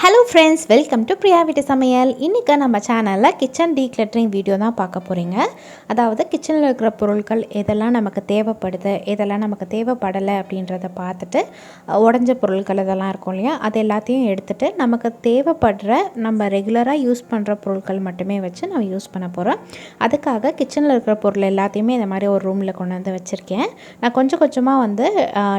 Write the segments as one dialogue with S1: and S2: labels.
S1: Hello friends, welcome to Priya வீட்டு சமையல். இன்றைக்கி நம்ம சேனலில் கிச்சன் டீக்ளட்டரிங் வீடியோ தான் பார்க்க போகிறீங்க. அதாவது கிச்சனில் இருக்கிற பொருட்கள் எதெல்லாம் நமக்கு தேவைப்படுது, எதெல்லாம் நமக்கு தேவைப்படலை அப்படின்றத பார்த்துட்டு, உடஞ்ச பொருட்கள் இதெல்லாம் இருக்கும் இல்லையா, அது எல்லாத்தையும் எடுத்துகிட்டு நமக்கு தேவைப்படுற நம்ம ரெகுலராக யூஸ் பண்ணுற பொருட்கள் மட்டுமே வச்சு நம்ம யூஸ் பண்ண போகிறோம். அதுக்காக கிச்சனில் இருக்கிற பொருள் எல்லாத்தையுமே இந்த மாதிரி ஒரு ரூமில் கொண்டு வந்து வச்சுருக்கேன். நான் கொஞ்சம் கொஞ்சமாக வந்து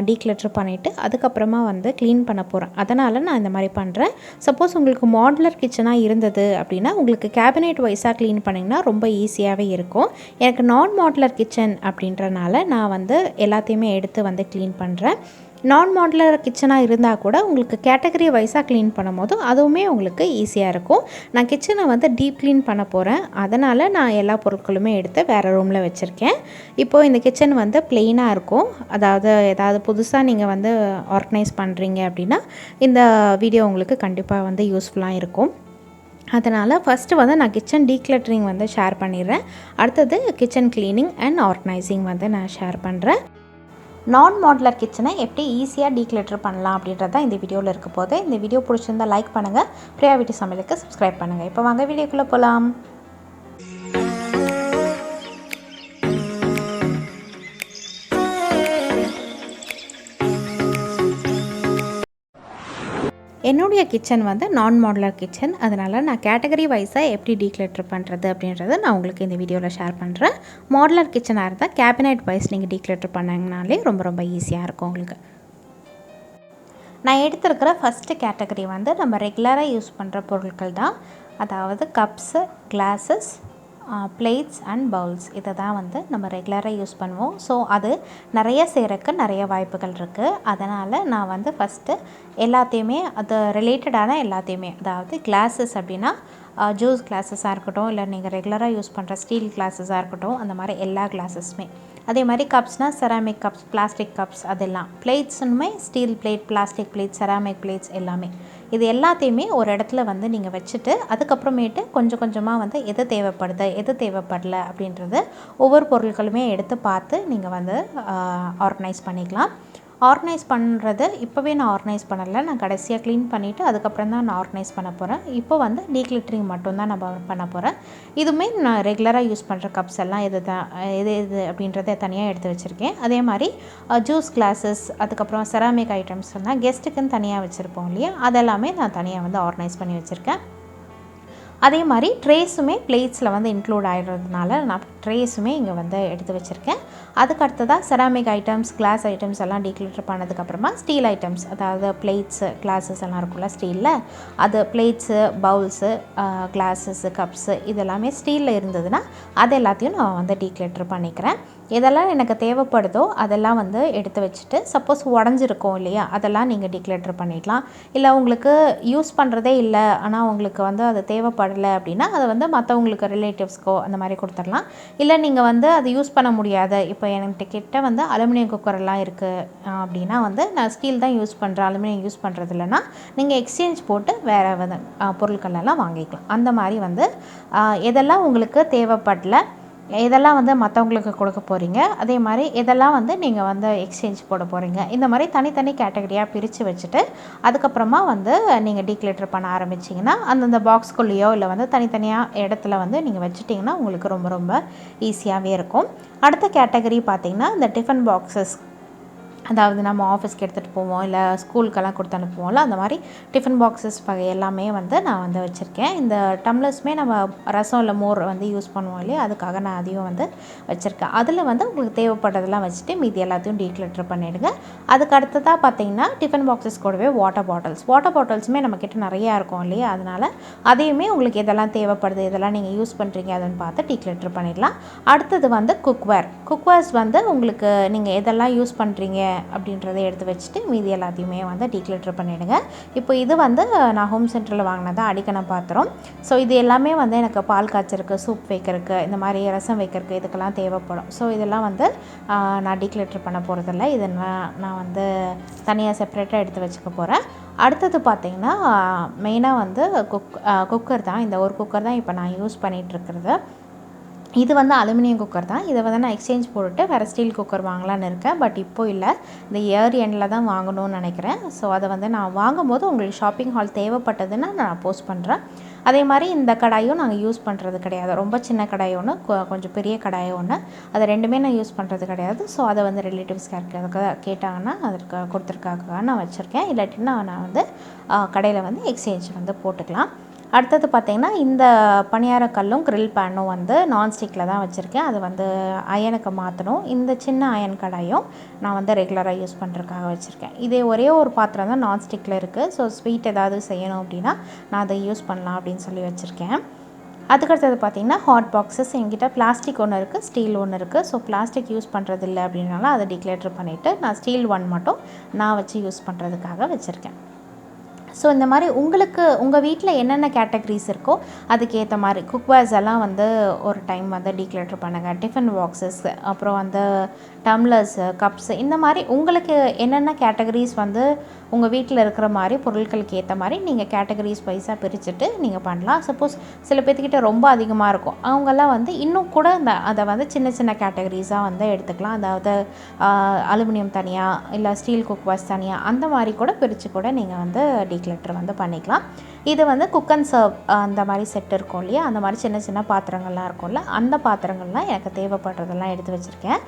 S1: டீக்ளட்டர் பண்ணிவிட்டு அதுக்கப்புறமா வந்து க்ளீன் பண்ண போகிறேன். அதனால் நான் இந்த மாதிரி பண்ணுறேன். சப்போஸ் உங்களுக்கு மாடுலர் கிச்சனாக இருந்தது அப்படின்னா உங்களுக்கு கேபினெட் வைஸாக க்ளீன் பண்ணிங்கன்னா ரொம்ப ஈஸியாகவே இருக்கும். எனக்கு நான் மாடுலர் கிச்சன் அப்படின்றனால நான் வந்து எல்லாத்தையுமே எடுத்து வந்து க்ளீன் பண்ணுறேன். நான் மாடுலர் கிச்சனாக இருந்தால் கூட உங்களுக்கு கேட்டகரி வைஸாக க்ளீன் பண்ணும்போது அதுவுமே உங்களுக்கு ஈஸியாக இருக்கும். நான் கிச்சனை வந்து டீப் க்ளீன் பண்ண போகிறேன். அதனால் நான் எல்லா பொருட்களுமே எடுத்து வேறு ரூமில் வச்சுருக்கேன். இப்போது இந்த கிச்சன் வந்து ப்ளெயினாக இருக்கும். அதாவது ஏதாவது புதுசாக நீங்கள் வந்து ஆர்கனைஸ் பண்ணுறீங்க அப்படின்னா இந்த வீடியோ உங்களுக்கு கண்டிப்பாக வந்து யூஸ்ஃபுல்லாக இருக்கும். அதனால் ஃபஸ்ட்டு வந்து நான் கிச்சன் டீக்ளட்டரிங் வந்து ஷேர் பண்ணிடுறேன். அடுத்தது கிச்சன் க்ளீனிங் அண்ட் ஆர்கனைசிங் வந்து நான் ஷேர் பண்ணுறேன். நான் மாடுலர் கிச்சனை எப்படி ஈஸியாக டீக்ளட்டர் பண்ணலாம் அப்படின்றது தான் இந்த வீடியோவில் இருக்க போது. இந்த வீடியோ பிடிச்சிருந்தால் லைக் பண்ணுங்கள், பிரியா வீட்டு சமையலுக்கு சப்ஸ்கிரைப் பண்ணுங்கள். இப்போ வாங்க வீடியோக்குள்ளே போகலாம். என்னுடைய கிச்சன் வந்து நான் மாடுலர் கிச்சன். அதனால் நான் கேட்டகரி வைஸாக எப்படி டீக்ளட்டர் பண்ணுறது அப்படின்றத நான் உங்களுக்கு இந்த வீடியோவில் ஷேர் பண்ணுறேன். மாடுலர் கிச்சனாக இருந்தால் கேபினெட் வைஸ் நீங்கள் டீக்ளட்டர் பண்ணிங்கனாலே ரொம்ப ஈஸியாக இருக்கும் உங்களுக்கு. நான் எடுத்துருக்கிற ஃபஸ்ட்டு கேட்டகரி வந்து நம்ம ரெகுலராக யூஸ் பண்ணுற பொருட்கள் தான். அதாவது cups, glasses, plates and bowls. இதை தான் வந்து நம்ம ரெகுலராக யூஸ் பண்ணுவோம். ஸோ அது நிறைய செய்கிறக்கு நிறைய வாய்ப்புகள் இருக்குது. அதனால் நான் வந்து ஃபஸ்ட்டு எல்லாத்தையுமே அது ரிலேட்டடான எல்லாத்தையுமே, அதாவது கிளாஸஸ் அப்படின்னா ஜூஸ் கிளாஸஸாக இருக்கட்டும், இல்லை நீங்கள் ரெகுலராக யூஸ் பண்ணுற ஸ்டீல் கிளாஸஸாக இருக்கட்டும், அந்த மாதிரி எல்லா கிளாஸஸுமே. அதே மாதிரி கப்ஸ்னால் செராமிக் கப்ஸ், பிளாஸ்டிக் கப்ஸ், அதெல்லாம். பிளேட்ஸுமே steel plate, plastic plate, ceramic plates எல்லாமே. இது எல்லாத்தையுமே ஒரு இடத்துல வந்து நீங்கள் வச்சுட்டு அதுக்கப்புறமேட்டு கொஞ்சம் கொஞ்சமாக வந்து எது தேவைப்படுது எது தேவைப்படலை அப்படின்றது ஒவ்வொரு பொருட்களுமே எடுத்து பார்த்து நீங்கள் வந்து ஆர்கனைஸ் பண்ணிக்கலாம். ஆர்கனைஸ் பண்ணுறது இப்போவே நான் ஆர்கனைஸ் பண்ணலை, நான் கடைசியாக க்ளீன் பண்ணிவிட்டு அதுக்கப்புறம் தான் நான் ஆர்கனைஸ் பண்ண போகிறேன். இப்போ வந்து டீக்ளட்டரிங் மட்டும்தான் நான் பண்ண போகிறேன். இதுவுமே நான் ரெகுலராக யூஸ் பண்ணுற கப்ஸ் எல்லாம் எது அப்படின்றத தனியாக எடுத்து வச்சுருக்கேன். அதே மாதிரி ஜூஸ் கிளாஸஸ், அதுக்கப்புறம் செராமிக் ஐட்டம்ஸ் எல்லாம் கெஸ்ட்டுக்குன்னு தனியாக வச்சுருப்போம் இல்லையா, அதெல்லாமே நான் தனியாக வந்து ஆர்கனைஸ் பண்ணி வச்சுருக்கேன். அதே மாதிரி ட்ரேஸுமே பிளேட்ஸில் வந்து இன்க்ளூட் ஆகிடுறதுனால நான் ட்ரேஸுமே இங்கே வந்து எடுத்து வச்சுருக்கேன். அதுக்கு அடுத்ததாக செராமிக் ஐட்டம்ஸ், கிளாஸ் ஐட்டம்ஸ் எல்லாம் டீக்ளட்டர் பண்ணதுக்கப்புறமா ஸ்டீல் ஐட்டம்ஸ், அதாவது பிளேட்ஸு, கிளாஸஸ் எல்லாம் இருக்கும்ல ஸ்டீலில், அது பிளேட்ஸு, பவுல்ஸு, கிளாஸஸ்ஸு, கப்ஸு இதெல்லாமே ஸ்டீலில் இருந்ததுன்னா அது எல்லாத்தையும் நான் வந்து டீக்ளட்டர் பண்ணிக்கிறேன். எதெல்லாம் எனக்கு தேவைப்படுதோ அதெல்லாம் வந்து எடுத்து வச்சுட்டு, சப்போஸ் உடஞ்சிருக்கும் இல்லையா, அதெல்லாம் நீங்கள் டீக்ளட்டர் பண்ணிடலாம். இல்லை உங்களுக்கு யூஸ் பண்ணுறதே இல்லை, ஆனால் உங்களுக்கு வந்து அது தேவைப்படலை அப்படின்னா அதை வந்து மற்றவங்களுக்கு ரிலேட்டிவ்ஸ்க்கோ அந்த மாதிரி கொடுத்துடலாம். இல்லை நீங்கள் வந்து அது யூஸ் பண்ண முடியாது, இப்போ என்கிட்ட கிட்ட வந்து அலுமினியம் குக்கரெல்லாம் இருக்குது அப்படின்னா வந்து நான் ஸ்டீல் தான் யூஸ் பண்ணுறேன், அலுமினியம் யூஸ் பண்ணுறது இல்லைன்னா நீங்கள் எக்ஸ்சேஞ்ச் போட்டு வேறு வந்து பொருட்கள் எல்லாம் வாங்கிக்கலாம். அந்த மாதிரி வந்து எதெல்லாம் உங்களுக்கு தேவைப்படலை, இதெல்லாம் வந்து மற்றவங்களுக்கு கொடுக்க போகிறீங்க, அதே மாதிரி இதெல்லாம் வந்து நீங்கள் வந்து எக்ஸ்சேஞ்ச் போட போகிறீங்க, இந்த மாதிரி தனித்தனி கேட்டகரியாக பிரித்து வச்சுட்டு அதுக்கப்புறமா வந்து நீங்கள் டீக்ளட்டர் பண்ண ஆரம்பிச்சிங்கன்னா அந்தந்த பாக்ஸ்குள்ளேயோ இல்லை வந்து தனித்தனியாக இடத்துல வந்து நீங்கள் வச்சுட்டிங்கன்னா உங்களுக்கு ரொம்ப ஈஸியாகவே இருக்கும். அடுத்த கேட்டகரி பார்த்திங்கன்னா இந்த டிஃபன் பாக்ஸஸ், அதாவது நம்ம ஆஃபீஸ்க்கு எடுத்துகிட்டு போவோம், இல்லை ஸ்கூலுக்கெல்லாம் கொடுத்து அனுப்புவோம்ல, அந்த மாதிரி டிஃபன் பாக்ஸஸ் வகை எல்லாமே வந்து நான் வந்து வச்சுருக்கேன். இந்த டம்ளர்ஸுமே நம்ம ரசம் இல்லை மோர் வந்து யூஸ் பண்ணுவோம் இல்லையா, அதுக்காக நான் அதையும் வந்து வச்சுருக்கேன். அதில் வந்து உங்களுக்கு தேவைப்படுறதெல்லாம் வச்சுட்டு மீதி எல்லாத்தையும் டீக்ளட்டர் பண்ணிவிடுங்க. அதுக்கு அடுத்ததாக பார்த்திங்கன்னா டிஃபன் பாக்ஸஸ் கூடவே வாட்டர் பாட்டில்ஸுமே நம்மக்கிட்ட நிறையா இருக்கும் இல்லையா, அதனால் அதையுமே உங்களுக்கு எதெல்லாம் தேவைப்படுது, இதெல்லாம் நீங்கள் யூஸ் பண்ணுறீங்க அதுன்னு பார்த்து டீக்ளட்டர் பண்ணிடலாம். அடுத்தது வந்து குக்வேர்ஸ் வந்து உங்களுக்கு நீங்கள் எதெல்லாம் யூஸ் பண்ணுறீங்க அப்படின்றத எடுத்து வச்சுட்டு மீதி எல்லாத்தையுமே வந்து டீக்ளட்டர் பண்ணிவிடுங்க. இப்போ இது வந்து நான் ஹோம் சென்டரில் வாங்கினதா அடிக்கண பாத்திரம். ஸோ இது எல்லாமே வந்து எனக்கு பால் காய்ச்சறக்கு, சூப் வைக்கிறதுக்கு, இந்த மாதிரி ரசம் வைக்கிறதுக்கு இதுக்கெல்லாம் தேவைப்படும். ஸோ இதெல்லாம் வந்து நான் டீக்ளட்டர் பண்ண போகிறதில்ல, இதை நான் வந்து தனியாக செப்பரேட்டாக எடுத்து வச்சுக்க போகிறேன். அடுத்தது பார்த்திங்கன்னா மெயினாக வந்து குக்கர் தான். இந்த ஒரு குக்கர் தான் இப்போ நான் யூஸ் பண்ணிகிட்ருக்கிறது. இது வந்து அலுமினியம் குக்கர் தான். இதை வந்து நான் எக்ஸ்சேஞ்ச் போட்டுட்டு வேறு ஸ்டீல் குக்கர் வாங்கலான்னு இருக்கேன். பட் இப்போ இல்லை, இந்த இயர் எண்டில் தான் வாங்கணும்னு நினைக்கிறேன். ஸோ அதை வந்து நான் வாங்கும்போது உங்களுக்கு ஷாப்பிங் ஹால் தேவைப்பட்டதுன்னா நான் போஸ்ட் பண்ணுறேன். அதே மாதிரி இந்த கடாயும் நாங்கள் யூஸ் பண்ணுறது கிடையாது. ரொம்ப சின்ன கடாய் ஒன்று, கொஞ்சம் பெரிய கடாய் ஒன்று, அது ரெண்டுமே நான் யூஸ் பண்ணுறது கிடையாது. ஸோ அதை வந்து ரிலேட்டிவ்ஸ் கேட்டாங்கன்னா அதற்கு கொடுத்துருக்காக நான் வச்சுருக்கேன். இல்லாட்டின்னா நான் வந்து கடையில் வந்து எக்ஸ்சேஞ்ச் வந்து போட்டுக்கலாம். அடுத்தது பார்த்திங்கன்னா இந்த பணியார கல்லும் கிரில் பேனும் வந்து நான்ஸ்டிக்கில் தான் வச்சுருக்கேன். அது வந்து அயனுக்கு மாற்றணும். இந்த சின்ன அயன் கடாயும் நான் வந்து ரெகுலராக யூஸ் பண்ணுறதுக்காக வச்சுருக்கேன். இதே ஒரே ஒரு பாத்திரம் தான் நான்ஸ்டிக்கில் இருக்குது. ஸோ ஸ்வீட் ஏதாவது செய்யணும் அப்படின்னா நான் அதை யூஸ் பண்ணலாம் அப்படின்னு சொல்லி வச்சுருக்கேன். அதுக்கடுத்தது பார்த்திங்கன்னா ஹாட் பாக்ஸஸ் என்கிட்ட பிளாஸ்டிக் ஒன்று இருக்குது, ஸ்டீல் ஒன்று இருக்குது. ஸோ பிளாஸ்டிக் யூஸ் பண்ணுறது இல்லை அப்படின்னால அதை டிக்ளேட்டர் பண்ணிவிட்டு நான் ஸ்டீல் ஒன் மட்டும் நான் வச்சு யூஸ் பண்ணுறதுக்காக வச்சுருக்கேன். ஸோ இந்த மாதிரி உங்களுக்கு உங்கள் வீட்டில் என்னென்ன கேட்டகரிஸ் இருக்கோ அதுக்கேற்ற மாதிரி குக்வேர்ஸ் எல்லாம் வந்து ஒரு டைம் வந்து டீக்ளட்டர் பண்ணுங்கள். டிஃபன் பாக்ஸஸ், அப்புறம் வந்து டம்ளர்ஸு, கப்ஸு, இந்த மாதிரி உங்களுக்கு என்னென்ன கேட்டகரிஸ் வந்து உங்கள் வீட்டில் இருக்கிற மாதிரி பொருட்களுக்கு ஏற்ற மாதிரி நீங்கள் கேட்டகரிஸ் வைஸாக பிரிச்சுட்டு நீங்கள் பண்ணலாம். சப்போஸ் சில பேர்த்துக்கிட்ட ரொம்ப அதிகமாக இருக்கும், அவங்கெல்லாம் வந்து இன்னும் கூட அதை வந்து சின்ன சின்ன கேட்டகரிஸாக வந்து எடுத்துக்கலாம். அதாவது அலுமினியம் தனியாக, இல்லை ஸ்டீல் குக்வேர்ஸ் தனியாக, அந்த மாதிரி கூட பிரித்து கூட நீங்கள் வந்து டீக்ளட்டர் வந்து பண்ணிக்கலாம். இது வந்து குக் அண்ட் சர்வ் அந்த மாதிரி செட் இருக்கும் இல்லையா, அந்த மாதிரி சின்ன சின்ன பாத்திரங்கள்லாம் இருக்கும்ல, அந்த பாத்திரங்கள்லாம் எனக்கு தேவைப்படுறதெல்லாம் எடுத்து வச்சுருக்கேன்.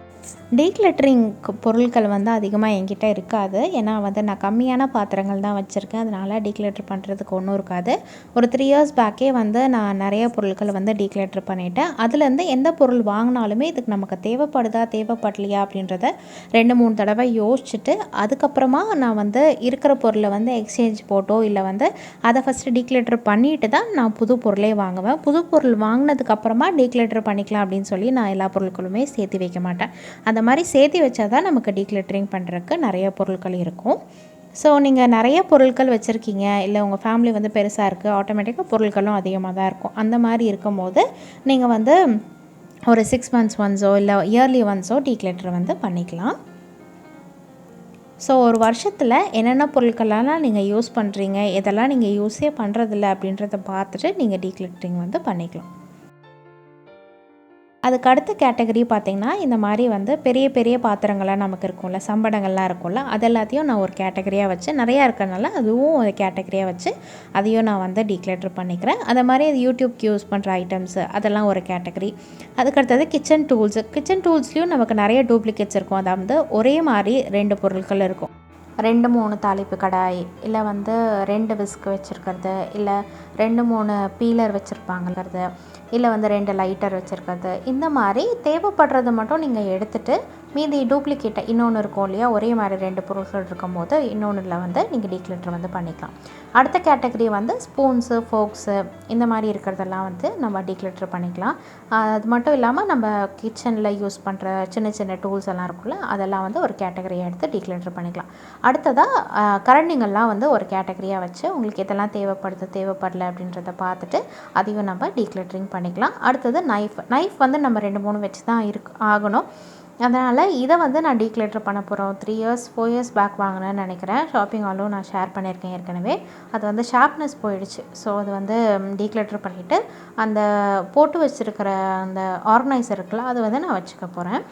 S1: டீக்ளட்டரிங் பொருட்கள் வந்து அதிகமாக என்கிட்ட இருக்காது. ஏன்னா வந்து நான் கம்மியான பாத்திரங்கள் தான் வச்சுருக்கேன். அதனால் டீக்ளட்டர் பண்ணுறதுக்கு ஒன்றும் இருக்காது. ஒரு 3 இயர்ஸ் பேக்கே வந்து நான் நிறைய பொருட்கள் வந்து டீக்ளட்டர் பண்ணிட்டேன். அதுலேருந்து எந்த பொருள் வாங்கினாலுமே இதுக்கு நமக்கு தேவைப்படுதா தேவைப்படலையா அப்படின்றத 2-3 தடவை யோசிச்சுட்டு அதுக்கப்புறமா நான் வந்து இருக்கிற பொருளை வந்து எக்ஸ்சேஞ்ச் போட்டோ இல்லை வந்து அதை ஃபஸ்ட்டு டீக்ளட்டர் பண்ணிட்டு தான் நான் புது பொருளே வாங்குவேன். புது பொருள் வாங்கினதுக்கப்புறமா டீக்ளட்டர் பண்ணிக்கலாம் அப்படின்னு சொல்லி நான் எல்லா பொருட்களுமே சேர்த்து வைக்க மாட்டேன். அந்த மாதிரி சேர்த்து வச்சா தான் நமக்கு டீக்ளட்டரிங் பண்ணுறதுக்கு நிறைய பொருட்கள் இருக்கும். ஸோ நீங்கள் நிறைய பொருட்கள் வச்சுருக்கீங்க, இல்லை உங்கள் ஃபேமிலி வந்து பெருசாக இருக்குது, ஆட்டோமேட்டிக்காக பொருட்களும் அதிகமாக தான் இருக்கும். அந்த மாதிரி இருக்கும் போது நீங்கள் வந்து ஒரு 6 months ஒன்ஸோ இல்லை இயர்லி ஒன்ஸோ டீக்ளட்டர் வந்து பண்ணிக்கலாம். ஸோ ஒரு வருஷத்தில் என்னென்ன பொருட்களெல்லாம் நீங்கள் யூஸ் பண்ணுறீங்க, எதெல்லாம் நீங்கள் யூஸே பண்ணுறதில்ல அப்படின்றத பார்த்துட்டு நீங்கள் டீக்ளட்டரிங் வந்து பண்ணிக்கலாம். அதுக்கு அடுத்த கேட்டகரி பார்த்திங்கன்னா இந்த மாதிரி வந்து பெரிய பெரிய பாத்திரங்கள்லாம் நமக்கு இருக்கும்ல, சம்படங்கள்லாம் இருக்கும்ல, அது எல்லாத்தையும் நான் ஒரு கேட்டகரியாக வச்சு, நிறையா இருக்கிறனால அதுவும் ஒரு கேட்டகரியாக வச்சு அதையும் நான் வந்து டீக்ளட்டர் பண்ணிக்கிறேன். அதை மாதிரி அது யூடியூப்க்கு யூஸ் பண்ணுற ஐட்டம்ஸு அதெல்லாம் ஒரு கேட்டகரி. அதுக்கடுத்தது கிச்சன் டூல்ஸ்லேயும் நமக்கு நிறைய டூப்ளிகேட்ஸ் இருக்கும். அதாவது ஒரே மாதிரி 2 பொருட்கள் இருக்கும். 2-3 தாளிப்பு கடாய், இல்லை வந்து 2 விஸ்க் வச்சுருக்கிறது, இல்லை 2-3 பீலர் வச்சுருப்பாங்கிறது, இல்லை வந்து 2 லைட்டர் வச்சுருக்கிறது. இந்த மாதிரி தேவைப்படுறது மட்டும் நீங்கள் எடுத்துகிட்டு மீதி டூப்ளிகேட்டை இன்னொன்று இருக்கும் இல்லையா, ஒரே மாதிரி 2 பொருட்கள் இருக்கும் போது இன்னொன்றில் வந்து நீங்கள் டீக்ளட்டர் வந்து பண்ணிக்கலாம். அடுத்த கேட்டகரி வந்து ஸ்பூன்ஸு, ஃபோக்ஸு, இந்த மாதிரி இருக்கிறதெல்லாம் வந்து நம்ம டீக்ளட்டர் பண்ணிக்கலாம். அது மட்டும் இல்லாமல் நம்ம கிச்சனில் யூஸ் பண்ணுற சின்ன சின்ன டூல்ஸ் எல்லாம் இருக்குல்ல, அதெல்லாம் வந்து ஒரு கேட்டகரியாக எடுத்து டீக்ளட்டர் பண்ணிக்கலாம். அடுத்ததாக கரண்டிங்கள்லாம் வந்து ஒரு கேட்டகரியாக வச்சு உங்களுக்கு எதெல்லாம் தேவைப்படலை அப்படின்றத பார்த்துட்டு அதையும் நம்ம டீக்ளட்டரிங் பண்ணிக்கலாம். அடுத்தது நைஃப் வந்து நம்ம 2-3 வச்சு தான் ஆகணும். அதனால் இதை வந்து நான் டீக்ளட்டர் பண்ண போகிறோம். 4 இயர்ஸ் பேக் வாங்கினேன்னு நினைக்கிறேன். ஷாப்பிங் ஆலும் நான் ஷேர் பண்ணியிருக்கேன் ஏற்கனவே. அது வந்து ஷார்ப்னஸ் போயிடுச்சு. ஸோ அது வந்து டீக்ளட்டர் பண்ணிவிட்டு அந்த போட்டு வச்சுருக்கிற அந்த ஆர்கனைசர் இருக்குல்ல, அது வந்து நான் வச்சுக்க போகிறேன்.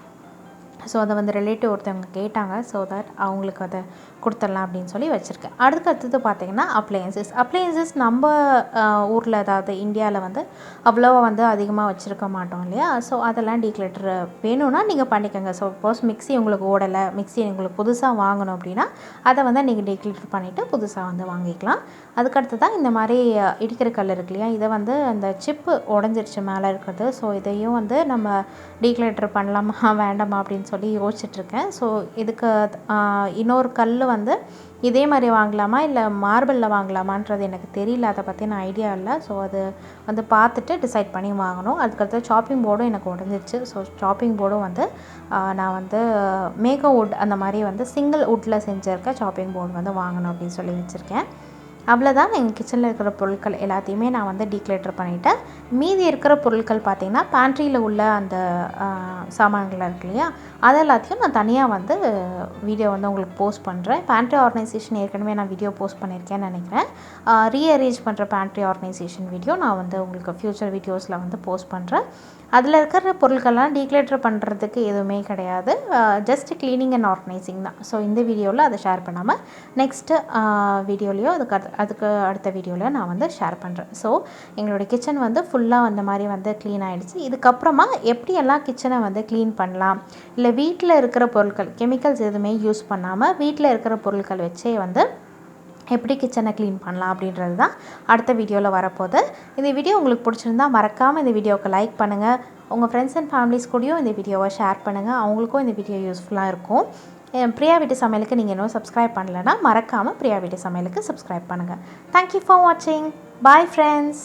S1: ஸோ அதை வந்து ரிலேட்டிவ் ஒருத்தவங்க கேட்டாங்க. ஸோ தட் அவங்களுக்கு அதை கொடுத்துடலாம் அப்படின்னு சொல்லி வச்சுருக்கேன். அடுத்தது பார்த்திங்கன்னா அப்ளையன்சஸ் நம்ம ஊரில், அதாவது இந்தியாவில் வந்து அவ்வளோவா வந்து அதிகமாக வச்சுருக்க மாட்டோம் இல்லையா. ஸோ அதெல்லாம் டீக்ளட்டர் வேணும்னா நீங்கள் பண்ணிக்கோங்க. சப்போஸ் மிக்ஸி உங்களுக்கு ஓடலை, மிக்ஸி உங்களுக்கு புதுசாக வாங்கணும் அப்படின்னா அதை வந்து நீங்கள் டீக்ளட்டர் பண்ணிவிட்டு புதுசாக வந்து வாங்கிக்கலாம். அதுக்கடுத்து தான் இந்த மாதிரி இடிக்கிற கல் இருக்கு இல்லையா, இதை வந்து அந்த சிப்பு உடஞ்சிருச்சு மேலே இருக்கிறது. ஸோ இதையும் வந்து நம்ம டீக்ளட்டர் பண்ணலாமா வேண்டாமா அப்படின்னு சொல்லி யோசிச்சுட்ருக்கேன். ஸோ இதுக்கு இன்னொரு கல் வந்து இதே மாதிரி வாங்கலாமா இல்லை மார்பிளில் வாங்கலாமான்றது எனக்கு தெரியல, அதை பற்றி நான் ஐடியா இல்லை. ஸோ அது வந்து பார்த்துட்டு டிசைட் பண்ணி வாங்கணும். அதுக்கடுத்து சாப்பிங் போர்டும் எனக்கு உடஞ்சிருச்சு. ஸோ சாப்பிங் போர்டும் வந்து நான் வந்து மேகோ வுட் அந்த மாதிரி வந்து சிங்கிள் வுட்டில் செஞ்சுருக்க சாப்பிங் போர்டு வந்து வாங்கணும் அப்படின்னு சொல்லி வச்சுருக்கேன். அவ்வளோதான். எங்கள் கிச்சனில் இருக்கிற பொருட்கள் எல்லாத்தையுமே நான் வந்து டீக்ளட்டர் பண்ணிவிட்டேன். மீதி இருக்கிற பொருட்கள் பார்த்திங்கன்னா பேண்ட்ரியில் உள்ள அந்த சாமான்கள் இருக்கு இல்லையா, அது எல்லாத்தையும் நான் தனியாக வந்து வீடியோ வந்து உங்களுக்கு போஸ்ட் பண்ணுறேன். பேண்ட்ரி ஆர்கனைசேஷன் ஏற்கனவே நான் வீடியோ போஸ்ட் பண்ணியிருக்கேன்னு நினைக்கிறேன். ரீஅரேஞ்ச் பண்ணுற பேண்ட்ரி ஆர்கனைசேஷன் வீடியோ நான் வந்து உங்களுக்கு ஃப்யூச்சர் வீடியோஸில் வந்து போஸ்ட் பண்ணுறேன். அதில் இருக்கிற பொருட்கள்லாம் டீக்ளட்டர் பண்ணுறதுக்கு எதுவுமே கிடையாது, ஜஸ்ட் க்ளீனிங் அண்ட் ஆர்கனைசிங் தான். ஸோ இந்த வீடியோவில் அதை ஷேர் பண்ணாமல் நெக்ஸ்ட்டு வீடியோலையோ அதுக்கு அடுத்த வீடியோவில் நான் வந்து ஷேர் பண்ணுறேன். ஸோ எங்களுடைய கிச்சன் வந்து ஃபுல்லாக அந்த மாதிரி வந்து க்ளீன் ஆகிடுச்சு. இதுக்கப்புறமா எப்படியெல்லாம் கிச்சனை வந்து க்ளீன் பண்ணலாம், இல்லை வீட்டில் இருக்கிற பொருட்கள் கெமிக்கல்ஸ் எதுவுமே யூஸ் பண்ணாமல் வீட்டில் இருக்கிற பொருட்கள் வச்சே வந்து எப்படி கிச்சனை க்ளீன் பண்ணலாம் அப்படின்றது தான் அடுத்த வீடியோவில் வரப்போகுது. இந்த வீடியோ உங்களுக்கு பிடிச்சிருந்தா மறக்காமல் இந்த வீடியோவுக்கு லைக் பண்ணுங்கள். உங்கள் ஃப்ரெண்ட்ஸ் அண்ட் ஃபேமிலிஸ் கூடயும் இந்த வீடியோவை ஷேர் பண்ணுங்கள், அவங்களுக்கும் இந்த வீடியோ யூஸ்ஃபுல்லாக இருக்கும். பிரியா வீட்டு சமையலுக்கு நீங்கள் இன்னும் சப்ஸ்கிரைப் பண்ணலைன்னா மறக்காமல் பிரியா வீட்டு சமையலுக்கு சப்ஸ்கிரைப் பண்ணுங்கள். தேங்க்யூ ஃபார் வாட்சிங். Bye friends.